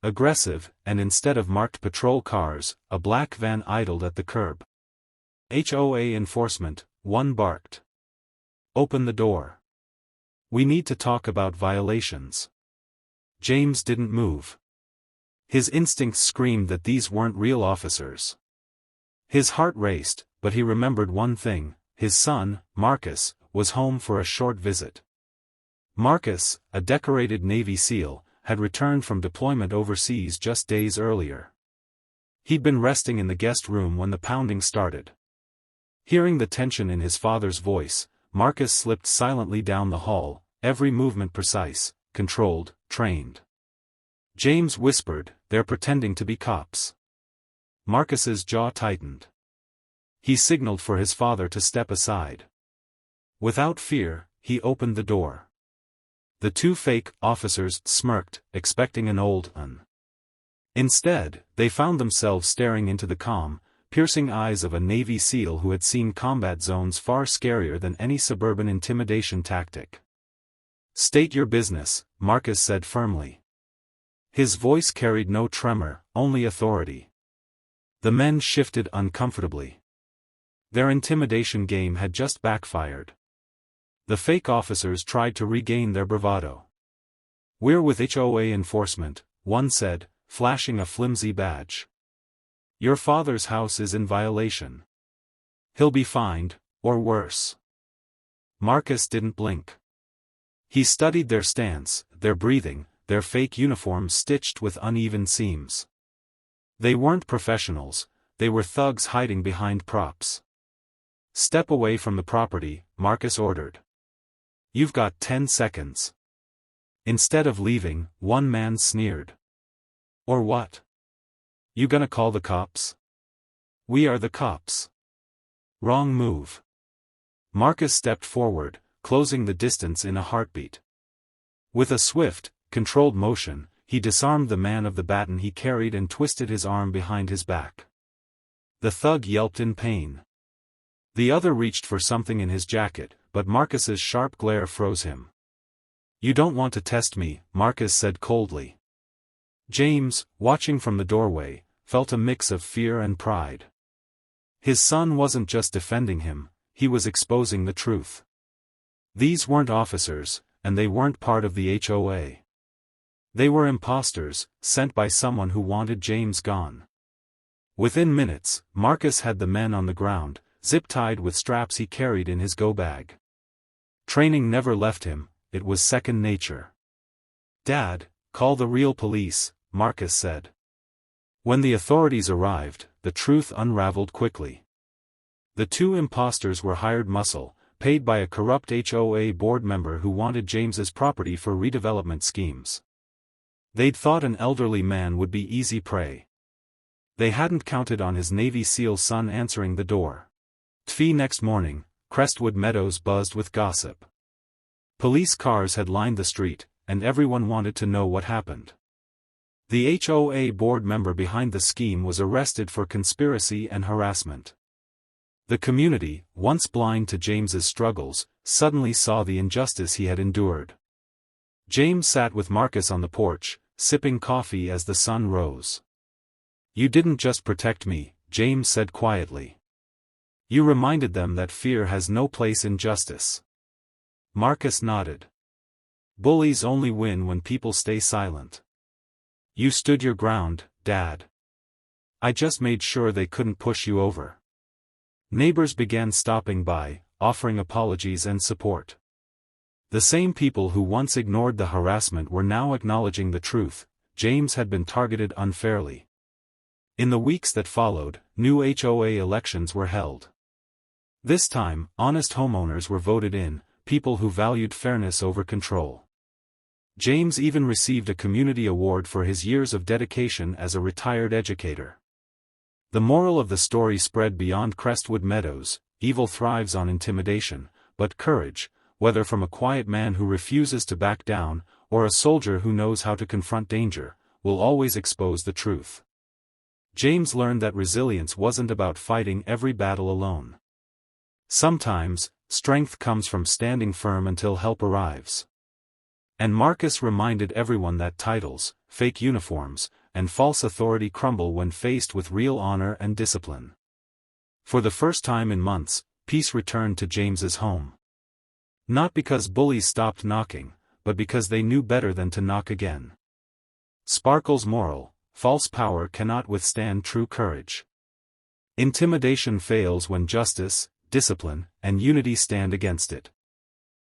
Aggressive, and instead of marked patrol cars, a black van idled at the curb. HOA enforcement, one barked. Open the door. We need to talk about violations. James didn't move. His instincts screamed that these weren't real officers. His heart raced, but he remembered one thing: his son, Marcus, was home for a short visit. Marcus, a decorated Navy SEAL, had returned from deployment overseas just days earlier. He'd been resting in the guest room when the pounding started. Hearing the tension in his father's voice, Marcus slipped silently down the hall, every movement precise, controlled, trained. James whispered, "They're pretending to be cops." Marcus's jaw tightened. He signaled for his father to step aside. Without fear, he opened the door. The two fake officers smirked, expecting an old un. Instead, they found themselves staring into the calm, piercing eyes of a Navy SEAL who had seen combat zones far scarier than any suburban intimidation tactic. "State your business," Marcus said firmly. His voice carried no tremor, only authority. The men shifted uncomfortably. Their intimidation game had just backfired. The fake officers tried to regain their bravado. "We're with HOA enforcement," one said, flashing a flimsy badge. "Your father's house is in violation. He'll be fined, or worse." Marcus didn't blink. He studied their stance, their breathing, their fake uniforms stitched with uneven seams. They weren't professionals, they were thugs hiding behind props. "Step away from the property," Marcus ordered. "You've got 10 seconds. Instead of leaving, one man sneered. "Or what? You gonna call the cops?" "We are the cops." "Wrong move." Marcus stepped forward, closing the distance in a heartbeat. With a swift, controlled motion, he disarmed the man of the baton he carried and twisted his arm behind his back. The thug yelped in pain. The other reached for something in his jacket, but Marcus's sharp glare froze him. "You don't want to test me," Marcus said coldly. James, watching from the doorway, felt a mix of fear and pride. His son wasn't just defending him, he was exposing the truth. These weren't officers, and they weren't part of the HOA. They were impostors, sent by someone who wanted James gone. Within minutes, Marcus had the men on the ground, zip-tied with straps he carried in his go-bag. Training never left him, it was second nature. "Dad, call the real police," Marcus said. When the authorities arrived, the truth unraveled quickly. The two impostors were hired muscle, paid by a corrupt HOA board member who wanted James's property for redevelopment schemes. They'd thought an elderly man would be easy prey. They hadn't counted on his Navy SEAL son answering the door. Next morning, Crestwood Meadows buzzed with gossip. Police cars had lined the street, and everyone wanted to know what happened. The HOA board member behind the scheme was arrested for conspiracy and harassment. The community, once blind to James's struggles, suddenly saw the injustice he had endured. James sat with Marcus on the porch, sipping coffee as the sun rose. "You didn't just protect me," James said quietly. "You reminded them that fear has no place in justice." Marcus nodded. "Bullies only win when people stay silent. You stood your ground, Dad. I just made sure they couldn't push you over." Neighbors began stopping by, offering apologies and support. The same people who once ignored the harassment were now acknowledging the truth: James had been targeted unfairly. In the weeks that followed, new HOA elections were held. This time, honest homeowners were voted in, people who valued fairness over control. James even received a community award for his years of dedication as a retired educator. The moral of the story spread beyond Crestwood Meadows: evil thrives on intimidation, but courage, whether from a quiet man who refuses to back down, or a soldier who knows how to confront danger, will always expose the truth. James learned that resilience wasn't about fighting every battle alone. Sometimes, strength comes from standing firm until help arrives. And Marcus reminded everyone that titles, fake uniforms, and false authority crumble when faced with real honor and discipline. For the first time in months, peace returned to James's home. Not because bullies stopped knocking, but because they knew better than to knock again. Sparkle's moral: false power cannot withstand true courage. Intimidation fails when justice, discipline, and unity stand against it.